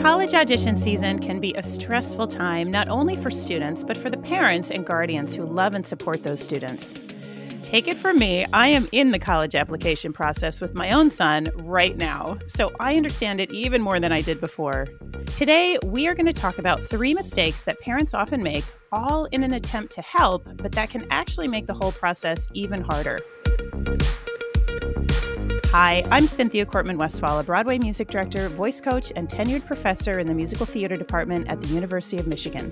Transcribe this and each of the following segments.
College audition season can be a stressful time, not only for students, but for the parents and guardians who love and support those students. Take it from me, I am in the college application process with my own son right now, so I understand it even more than I did before. Today, we are going to talk about 3 mistakes that parents often make, all in an attempt to help, but that can actually make the whole process even harder. Hi, I'm Cynthia Cortman-Westphal, a Broadway music director, voice coach, and tenured professor in the musical theater department at the University of Michigan.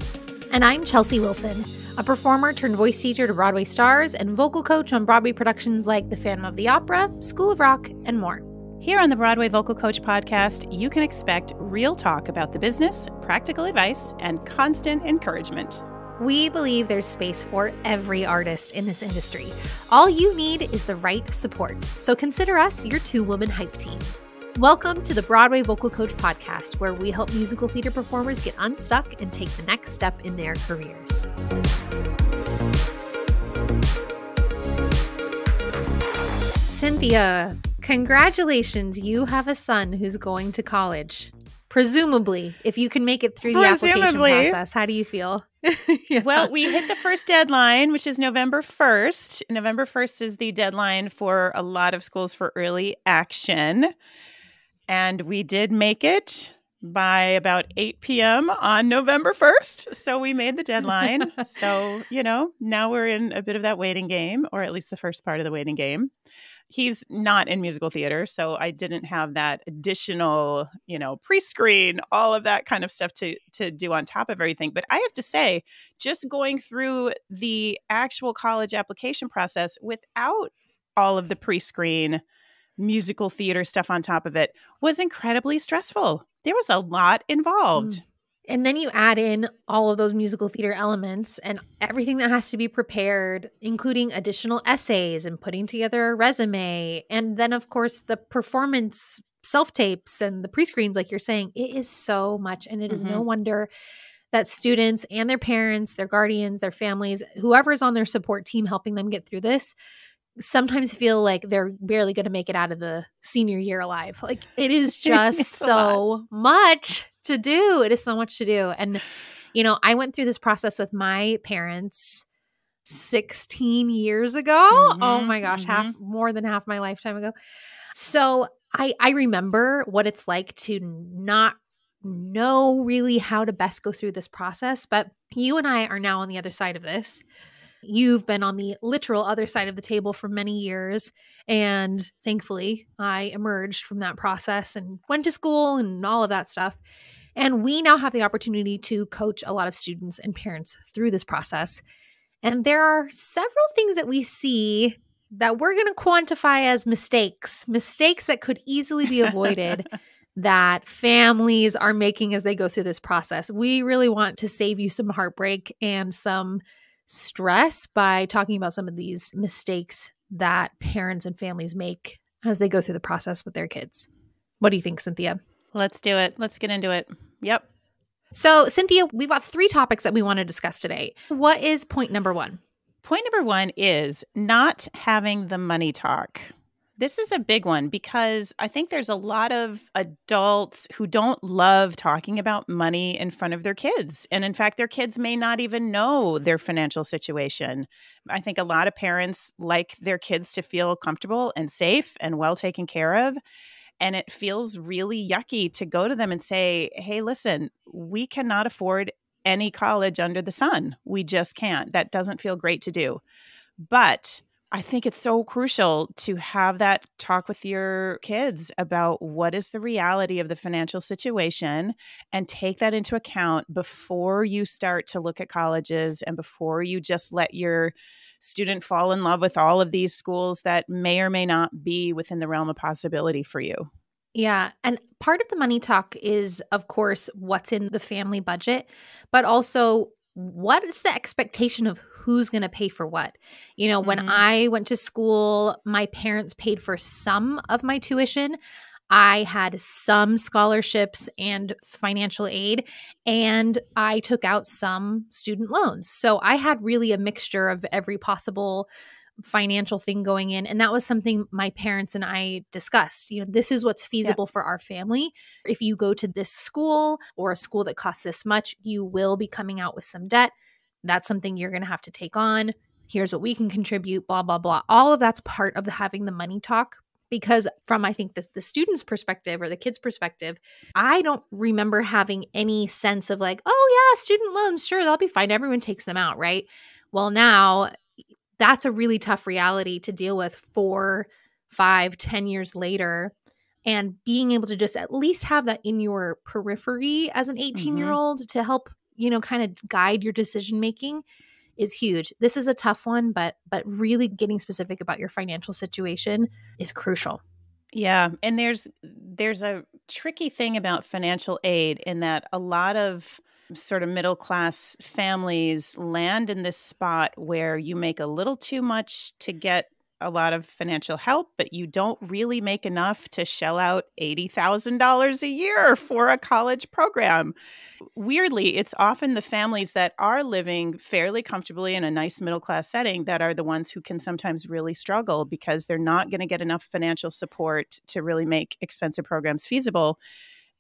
And I'm Chelsea Wilson, a performer turned voice teacher to Broadway stars and vocal coach on Broadway productions like The Phantom of the Opera, School of Rock, and more. Here on the Broadway Vocal Coach podcast, you can expect real talk about the business, practical advice, and constant encouragement. We believe there's space for every artist in this industry. All you need is the right support. So consider us your 2-woman hype team. Welcome to the Broadway Vocal Coach podcast, where we help musical theater performers get unstuck and take the next step in their careers. Cynthia, congratulations. You have a son who's going to college. Presumably, if you can make it through the application process, how do you feel? Yeah. Well, we hit the first deadline, which is November 1st. November 1st is the deadline for a lot of schools for early action. And we did make it by about 8 p.m. on November 1st. So we made the deadline. So, now we're in a bit of that waiting game, or at least the first part of the waiting game. He's not in musical theater, so I didn't have that additional, pre-screen, all of that kind of stuff to do on top of everything. But I have to say, just going through the actual college application process without all of the pre-screen musical theater stuff on top of it was incredibly stressful. There was a lot involved. And then you add in all of those musical theater elements and everything that has to be prepared, including additional essays and putting together a resume. And then, of course, the performance self-tapes and the pre-screens, like you're saying, it is so much. And it is no wonder that students and their parents, their guardians, their families, whoever's on their support team helping them get through this, sometimes feel like they're barely going to make it out of the senior year alive. Like, it is just so much to do. It is so much to do. And, I went through this process with my parents 16 years ago. Oh my gosh, more than half my lifetime ago. So I remember what it's like to not know really how to best go through this process. But you and I are now on the other side of this. You've been on the literal other side of the table for many years. And thankfully, I emerged from that process and went to school and all of that stuff. And we now have the opportunity to coach a lot of students and parents through this process. And there are several things that we see that we're going to quantify as mistakes that could easily be avoided that families are making as they go through this process. We really want to save you some heartbreak and some stress by talking about some of these mistakes that parents and families make as they go through the process with their kids. What do you think, Cynthia? Let's do it. Let's get into it. Yep. So, Cynthia, we've got 3 topics that we want to discuss today. What is point number 1? Point number 1 is not having the money talk. This is a big one because I think there's a lot of adults who don't love talking about money in front of their kids. And in fact, their kids may not even know their financial situation. I think a lot of parents like their kids to feel comfortable and safe and well taken care of. And it feels really yucky to go to them and say, hey, listen, we cannot afford any college under the sun. We just can't. That doesn't feel great to do. But I think it's so crucial to have that talk with your kids about what is the reality of the financial situation and take that into account before you start to look at colleges and before you just let your student fall in love with all of these schools that may or may not be within the realm of possibility for you. Yeah. And part of the money talk is, of course, what's in the family budget, but also what is the expectation of who's going to pay for what? When I went to school, my parents paid for some of my tuition. I had some scholarships and financial aid, and I took out some student loans. So I had really a mixture of every possible financial thing going in. And that was something my parents and I discussed. This is what's Yeah. feasible for our family. If you go to this school or a school that costs this much, you will be coming out with some debt. That's something you're going to have to take on. Here's what we can contribute, blah, blah, blah. All of that's part of having the money talk. Because from, I think, the student's perspective or the kid's perspective, I don't remember having any sense of like, oh yeah, student loans, sure, they'll be fine. Everyone takes them out, right? Well, now that's a really tough reality to deal with 4, 5, 10 years later. And being able to just at least have that in your periphery as an 18-year-old to help, kind of guide your decision making is huge. This is a tough one, but really getting specific about your financial situation is crucial. Yeah, and there's a tricky thing about financial aid in that a lot of sort of middle class families land in this spot where you make a little too much to get a lot of financial help, but you don't really make enough to shell out $80,000 a year for a college program. Weirdly, it's often the families that are living fairly comfortably in a nice middle class setting that are the ones who can sometimes really struggle because they're not going to get enough financial support to really make expensive programs feasible.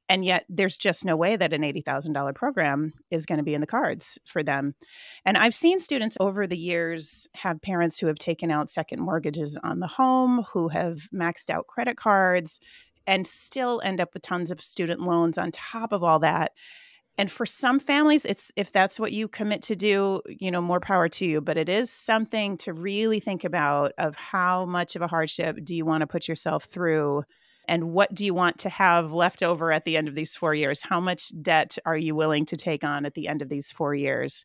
And yet there's just no way that an $80,000 program is going to be in the cards for them. And I've seen students over the years have parents who have taken out second mortgages on the home, who have maxed out credit cards, and still end up with tons of student loans on top of all that. And for some families, it's if that's what you commit to do, more power to you. But it is something to really think about of how much of a hardship do you want to put yourself through, and what do you want to have left over at the end of these 4 years? How much debt are you willing to take on at the end of these 4 years?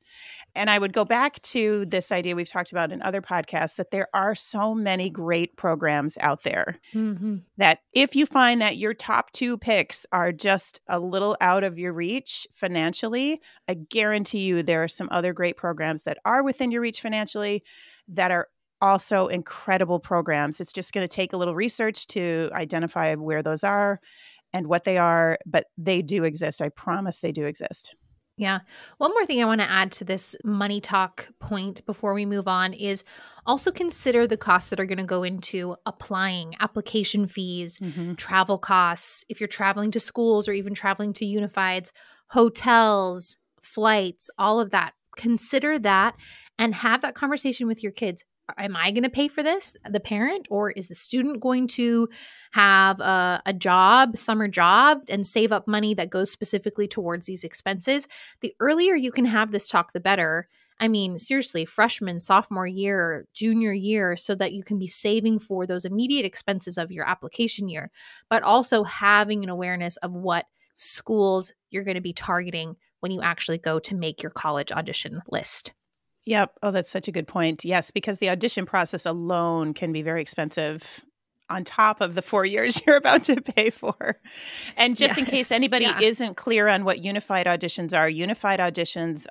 And I would go back to this idea we've talked about in other podcasts that there are so many great programs out there that if you find that your top 2 picks are just a little out of your reach financially, I guarantee you there are some other great programs that are within your reach financially that are also incredible programs. It's just going to take a little research to identify where those are and what they are, but they do exist. I promise they do exist. Yeah. One more thing I want to add to this money talk point before we move on is also consider the costs that are going to go into applying, application fees, travel costs. If you're traveling to schools or even traveling to unifieds, hotels, flights, all of that. Consider that and have that conversation with your kids. Am I going to pay for this, the parent, or is the student going to have a job, summer job, and save up money that goes specifically towards these expenses? The earlier you can have this talk, the better. I mean, seriously, freshman, sophomore year, junior year, so that you can be saving for those immediate expenses of your application year, but also having an awareness of what schools you're going to be targeting when you actually go to make your college audition list. Yep. Oh, that's such a good point. Yes, because the audition process alone can be very expensive on top of the 4 years you're about to pay for. And just in case anybody isn't clear on what unified auditions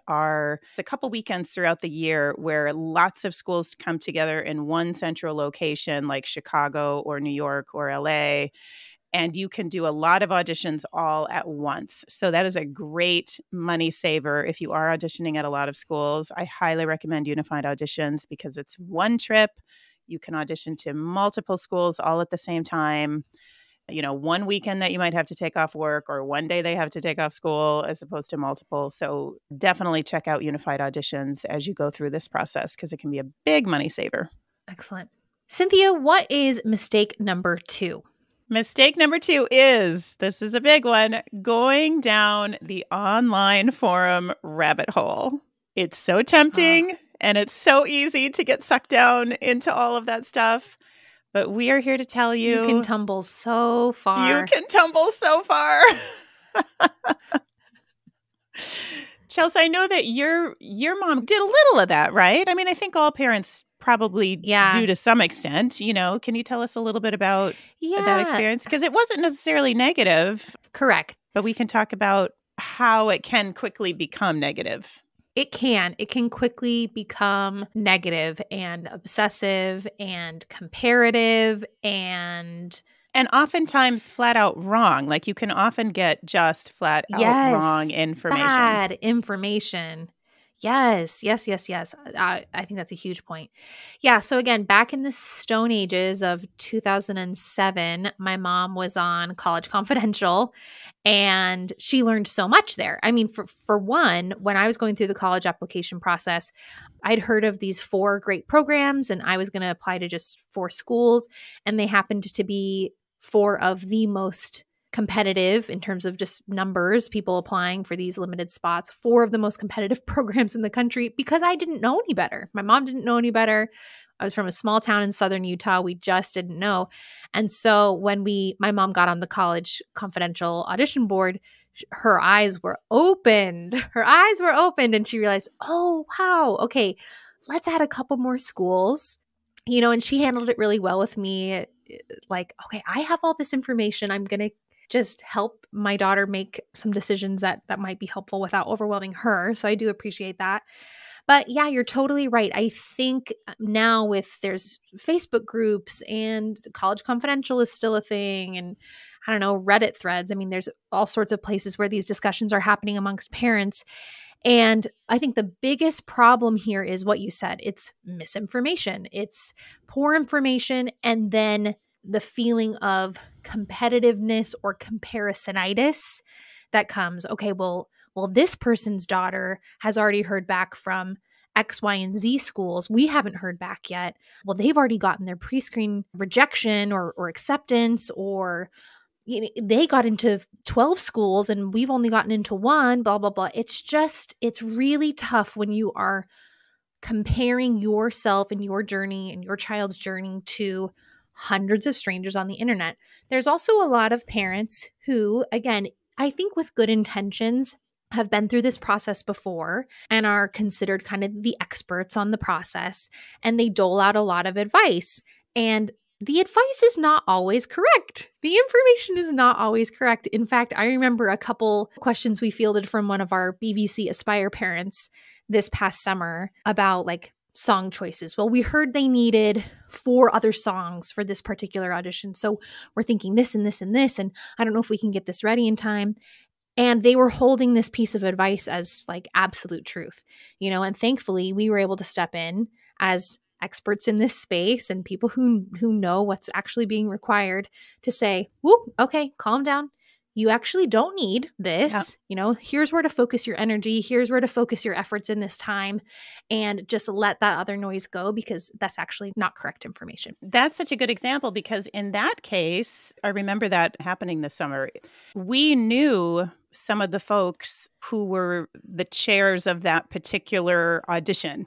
are a couple weekends throughout the year where lots of schools come together in one central location like Chicago or New York or LA. And you can do a lot of auditions all at once. So that is a great money saver if you are auditioning at a lot of schools. I highly recommend unified auditions because it's one trip. You can audition to multiple schools all at the same time. One weekend that you might have to take off work or one day they have to take off school as opposed to multiple. So definitely check out unified auditions as you go through this process because it can be a big money saver. Excellent. Cynthia, what is mistake number 2? Mistake number 2 is, this is a big one, going down the online forum rabbit hole. It's so tempting and it's so easy to get sucked down into all of that stuff. But we are here to tell you. You can tumble so far. You can tumble so far. Chelsea, I know that your mom did a little of that, right? I mean, I think all parents probably do to some extent. Can you tell us a little bit about that experience? Because it wasn't necessarily negative. Correct. But we can talk about how it can quickly become negative. It can. It can quickly become negative and obsessive and comparative and oftentimes flat out wrong. Like you can often get just flat out wrong information. Bad information. Yes, yes, yes, yes. I think that's a huge point. Yeah. So again, back in the Stone Ages of 2007, my mom was on College Confidential, and she learned so much there. I mean, for one, when I was going through the college application process, I'd heard of these 4 great programs, and I was going to apply to just 4 schools, and they happened to be 4 of the most competitive in terms of just numbers, people applying for these limited spots, 4 of the most competitive programs in the country, because I didn't know any better. My mom didn't know any better. I was from a small town in southern Utah. We just didn't know. And so when my mom got on the College Confidential audition board, her eyes were opened. Her eyes were opened, and she realized, oh, wow, okay, let's add a couple more schools. And she handled it really well with me. Like, okay, I have all this information. I'm going to just help my daughter make some decisions that might be helpful without overwhelming her. So I do appreciate that. But yeah, you're totally right. I think now there's Facebook groups, and College Confidential is still a thing, and I don't know, Reddit threads. I mean, there's all sorts of places where these discussions are happening amongst parents. And I think the biggest problem here is what you said. It's misinformation. It's poor information, and then the feeling of competitiveness or comparisonitis that comes. Okay, well, this person's daughter has already heard back from X, Y, and Z schools. We haven't heard back yet. Well, they've already gotten their pre-screen rejection or acceptance, or they got into 12 schools and we've only gotten into 1, blah, blah, blah. It's really tough when you are comparing yourself and your journey and your child's journey to hundreds of strangers on the internet. There's also a lot of parents who, again, I think with good intentions, have been through this process before and are considered kind of the experts on the process, and they dole out a lot of advice. And the advice is not always correct. The information is not always correct. In fact, I remember a couple questions we fielded from one of our BVC Aspire parents this past summer about like song choices. Well, we heard they needed 4 other songs for this particular audition. So we're thinking this and this and this, and I don't know if we can get this ready in time. And they were holding this piece of advice as like absolute truth, and thankfully we were able to step in as experts in this space and people who know what's actually being required to say, whoop, okay, calm down. You actually don't need this. Yeah. Here's where to focus your energy. Here's where to focus your efforts in this time, and just let that other noise go, because that's actually not correct information. That's such a good example, because in that case, I remember that happening this summer. We knew some of the folks who were the chairs of that particular audition.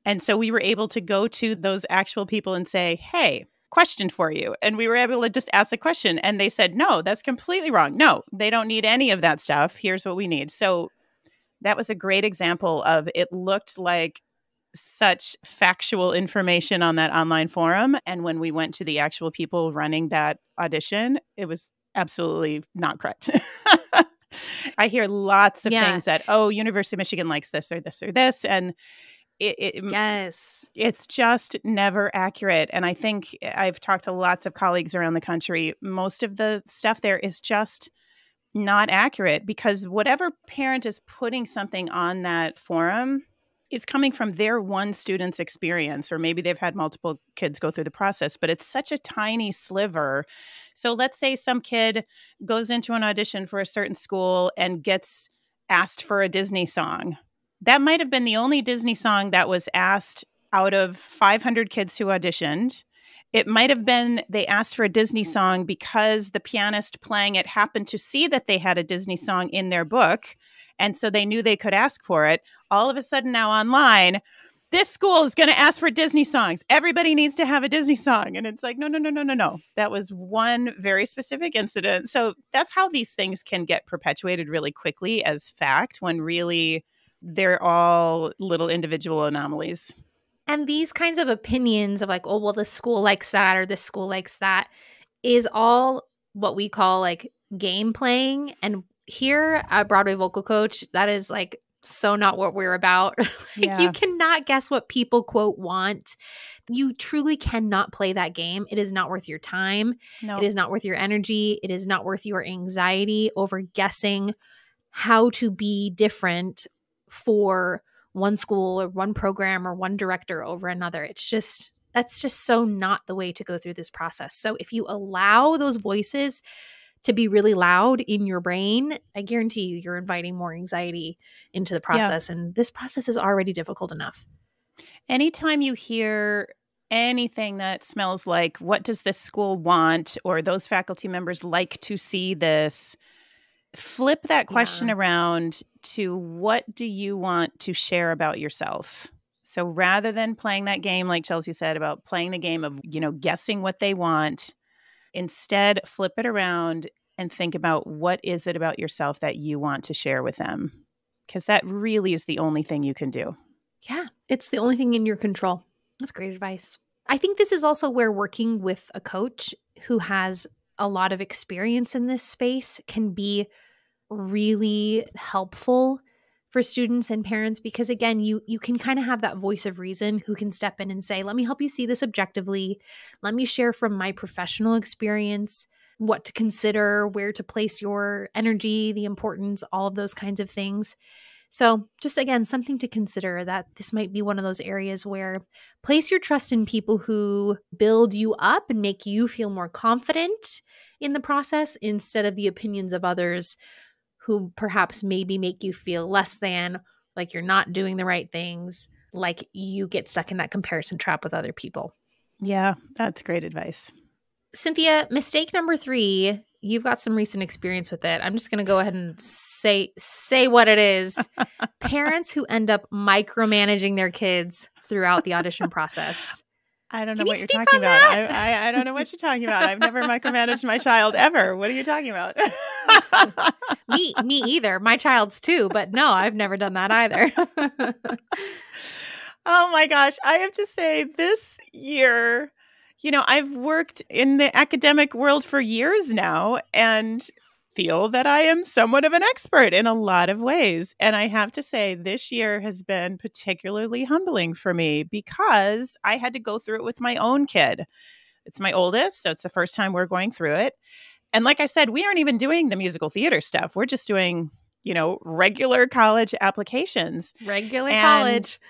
And so we were able to go to those actual people and say, hey, question for you. And we were able to just ask the question. And they said, no, that's completely wrong. No, they don't need any of that stuff. Here's what we need. So that was a great example of, it looked like such factual information on that online forum. And when we went to the actual people running that audition, it was absolutely not correct. I hear lots of things that, University of Michigan likes this or this or this. And yes, it's just never accurate. And I think I've talked to lots of colleagues around the country. Most of the stuff there is just not accurate, because whatever parent is putting something on that forum is coming from their one student's experience, or maybe they've had multiple kids go through the process, but it's such a tiny sliver. So let's say some kid goes into an audition for a certain school and gets asked for a Disney song. That might have been the only Disney song that was asked out of 500 kids who auditioned. It might have been they asked for a Disney song because the pianist playing it happened to see that they had a Disney song in their book, and so they knew they could ask for it. All of a sudden now online, this school is going to ask for Disney songs. Everybody needs to have a Disney song. And it's like, no. That was one very specific incident. So that's how these things can get perpetuated really quickly as fact, when really they're all little individual anomalies. And these kinds of opinions of like, oh, well, this school likes that or this school likes that, is all what we call like game playing. And here at Broadway Vocal Coach, that is like so not what we're about. You cannot guess what people, quote, want. You truly cannot play that game. It is not worth your time. No. It is not worth your energy. It is not worth your anxiety over guessing how to be different for one school or one program or one director over another. That's just so not the way to go through this process. So if you allow those voices to be really loud in your brain, I guarantee you, you're inviting more anxiety into the Yeah. process. And this process is already difficult enough. Anytime you hear anything that smells like, what does this school want? Or those faculty members like to see this, flip that question Yeah. around to what do you want to share about yourself? So rather than playing that game, like Chelsea said, about playing the game of, guessing what they want, instead flip it around and think about what is it about yourself that you want to share with them? Because that really is the only thing you can do. Yeah. It's the only thing in your control. That's great advice. I think this is also where working with a coach who has a lot of experience in this space can be really helpful for students and parents, because again, you can kind of have that voice of reason who can step in and say, let me help you see this objectively. Let me share from my professional experience what to consider, where to place your energy, the importance, all of those kinds of things. So just again, something to consider, that this might be one of those areas where place your trust in people who build you up and make you feel more confident in the process, instead of the opinions of others who perhaps maybe make you feel less than, like you're not doing the right things, like you get stuck in that comparison trap with other people. Yeah, that's great advice. Cynthia, mistake number 3, you've got some recent experience with it. I'm just going to go ahead and say what it is. Parents who end up micromanaging their kids throughout the audition process. I don't know Can you what you're speak talking on about. that? I don't know what you're talking about. I've never micromanaged my child ever. What are you talking about? Me either. My child's too, but no, I've never done that either. Oh my gosh. I have to say, this year, I've worked in the academic world for years now and feel that I am somewhat of an expert in a lot of ways. And I have to say, this year has been particularly humbling for me because I had to go through it with my own kid. It's my oldest, so it's the first time we're going through it. And like I said, we aren't even doing the musical theater stuff. We're just doing, regular college applications. Regular And college.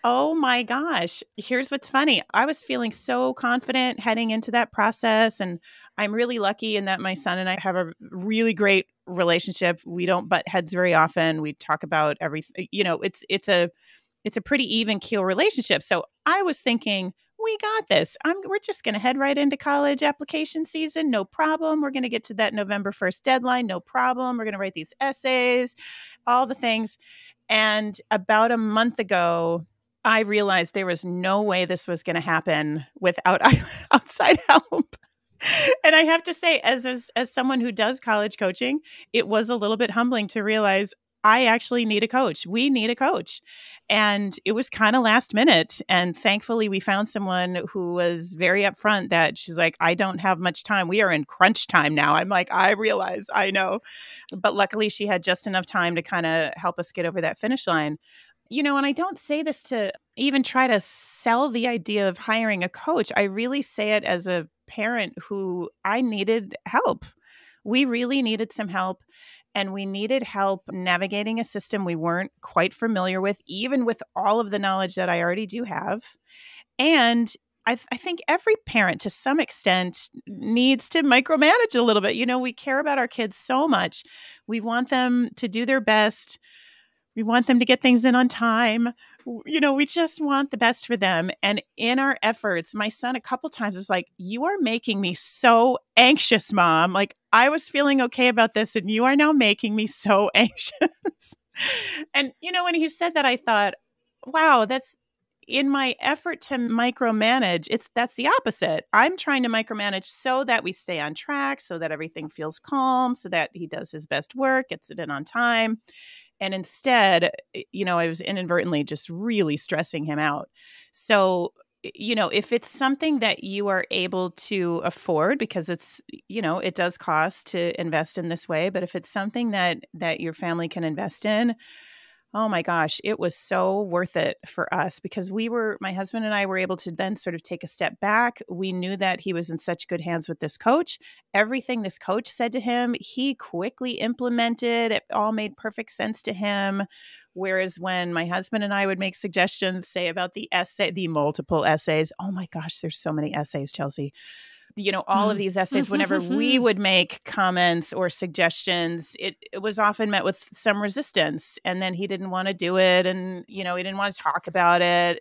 oh my gosh, here's what's funny. I was feeling so confident heading into that process. And I'm really lucky in that my son and I have a really great relationship. We don't butt heads very often. We talk about everything. It's a pretty even keel relationship. So I was thinking, we got this. We're just going to head right into college application season. No problem. We're going to get to that November 1st deadline. No problem. We're going to write these essays, all the things. And about a month ago, I realized there was no way this was going to happen without outside help. And I have to say, as someone who does college coaching, it was a little bit humbling to realize I actually need a coach. We need a coach. And it was kind of last minute. And thankfully, we found someone who was very upfront that she's like, I don't have much time. We are in crunch time now. I'm like, I realize, I know. But luckily, she had just enough time to kind of help us get over that finish line. And I don't say this to even try to sell the idea of hiring a coach. I really say it as a parent who I needed help. We really needed some help. And we needed help navigating a system we weren't quite familiar with, even with all of the knowledge that I already do have. And I think every parent, to some extent, needs to micromanage a little bit. We care about our kids so much. We want them to do their best. We want them to get things in on time. We just want the best for them. And in our efforts, my son a couple times was like, you are making me so anxious, Mom. Like, I was feeling okay about this, and you are now making me so anxious. And, when he said that, I thought, wow, that's in my effort to micromanage. That's the opposite. I'm trying to micromanage so that we stay on track, so that everything feels calm, so that he does his best work, gets it in on time. And instead, I was inadvertently just really stressing him out. So, if it's something that you are able to afford, because it's, it does cost to invest in this way, but if it's something that your family can invest in, Oh my gosh, it was so worth it for us because my husband and I were able to then sort of take a step back. We knew that he was in such good hands with this coach. Everything this coach said to him, he quickly implemented. It all made perfect sense to him. Whereas when my husband and I would make suggestions, say about the multiple essays, oh my gosh, there's so many essays, Chelsea. All of these essays, whenever we would make comments or suggestions, it was often met with some resistance. And then he didn't want to do it. And, he didn't want to talk about it.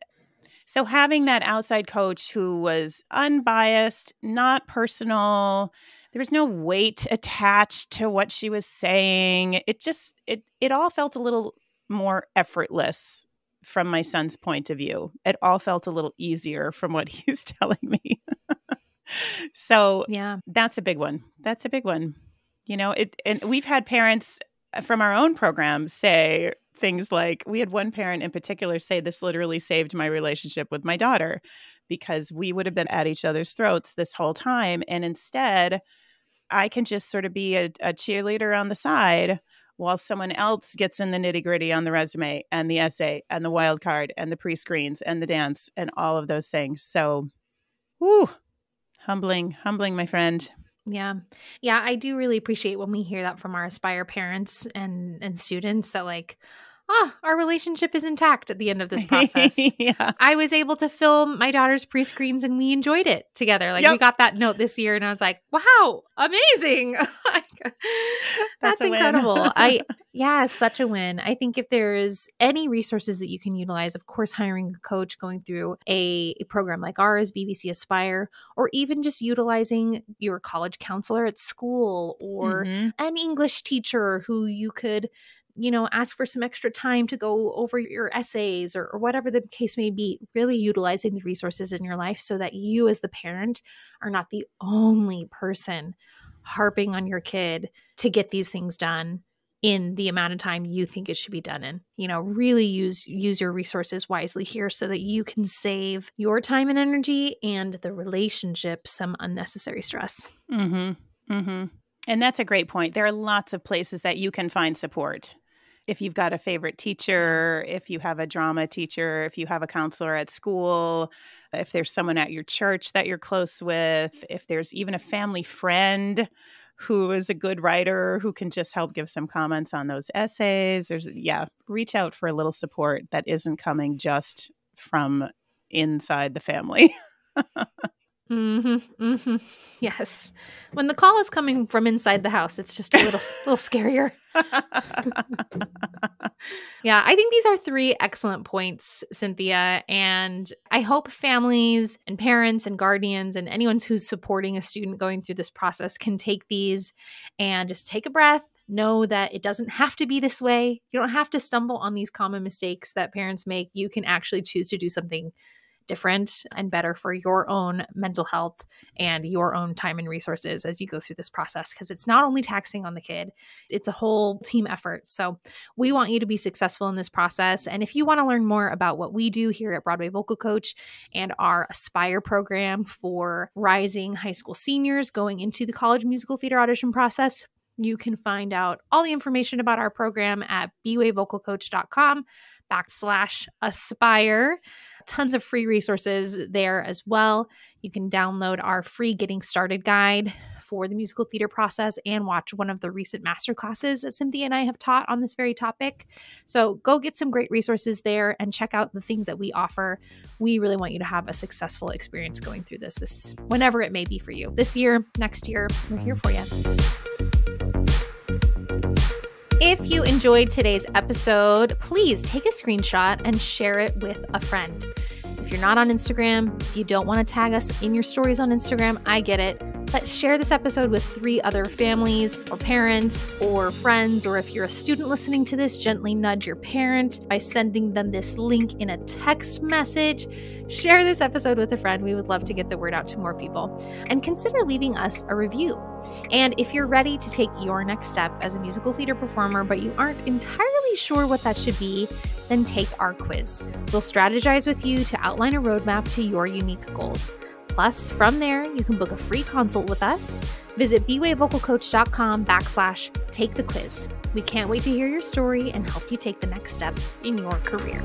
So having that outside coach who was unbiased, not personal, there was no weight attached to what she was saying. It all felt a little more effortless from my son's point of view. It all felt a little easier from what he's telling me. So Yeah. that's a big one. That's a big one. And we've had parents from our own program say things like, we had one parent in particular say, this literally saved my relationship with my daughter because we would have been at each other's throats this whole time. And instead, I can just sort of be a cheerleader on the side while someone else gets in the nitty gritty on the resume and the essay and the wild card and the pre-screens and the dance and all of those things. So, whew. Humbling, my friend. Yeah. Yeah. I do really appreciate when we hear that from our Aspire parents and students that our relationship is intact at the end of this process. Yeah. I was able to film my daughter's pre-screens and we enjoyed it together. We got that note this year and I was like, wow, amazing. That's incredible. Such a win. I think if there's any resources that you can utilize, of course, hiring a coach, going through a program like ours, BBC Aspire, or even just utilizing your college counselor at school or an English teacher who you could ask for some extra time to go over your essays or whatever the case may be, really utilizing the resources in your life so that you as the parent are not the only person harping on your kid to get these things done in the amount of time you think it should be done in. Really use your resources wisely here so that you can save your time and energy and the relationship some unnecessary stress. Mm-hmm. Mm-hmm. And that's a great point. There are lots of places that you can find support. If you've got a favorite teacher, if you have a drama teacher, if you have a counselor at school, if there's someone at your church that you're close with, if there's even a family friend who is a good writer who can just help give some comments on those essays, reach out for a little support that isn't coming just from inside the family. Yes. When the call is coming from inside the house, it's just a little scarier. Yeah, I think these are 3 excellent points, Cynthia. And I hope families and parents and guardians and anyone who's supporting a student going through this process can take these and just take a breath. Know that it doesn't have to be this way. You don't have to stumble on these common mistakes that parents make. You can actually choose to do something different and better for your own mental health and your own time and resources as you go through this process, because it's not only taxing on the kid, it's a whole team effort. So we want you to be successful in this process. And if you want to learn more about what we do here at Broadway Vocal Coach and our Aspire program for rising high school seniors going into the college musical theater audition process, you can find out all the information about our program at bwayvocalcoach.com/aspire. Tons of free resources there as well. You can download our free Getting Started guide for the musical theater process and watch one of the recent masterclasses that Cynthia and I have taught on this very topic. So go get some great resources there and check out the things that we offer. We really want you to have a successful experience going through this whenever it may be for you. This year, next year, we're here for you. If you enjoyed today's episode, please take a screenshot and share it with a friend. If you're not on Instagram, if you don't want to tag us in your stories on Instagram, I get it. But share this episode with 3 other families or parents or friends, or if you're a student listening to this, gently nudge your parent by sending them this link in a text message. Share this episode with a friend. We would love to get the word out to more people. And consider leaving us a review. And if you're ready to take your next step as a musical theater performer, but you aren't entirely sure what that should be, then take our quiz. We'll strategize with you to outline a roadmap to your unique goals. Plus, from there, you can book a free consult with us, Visit bwayvocalcoach.com/take the quiz. We can't wait to hear your story and help you take the next step in your career.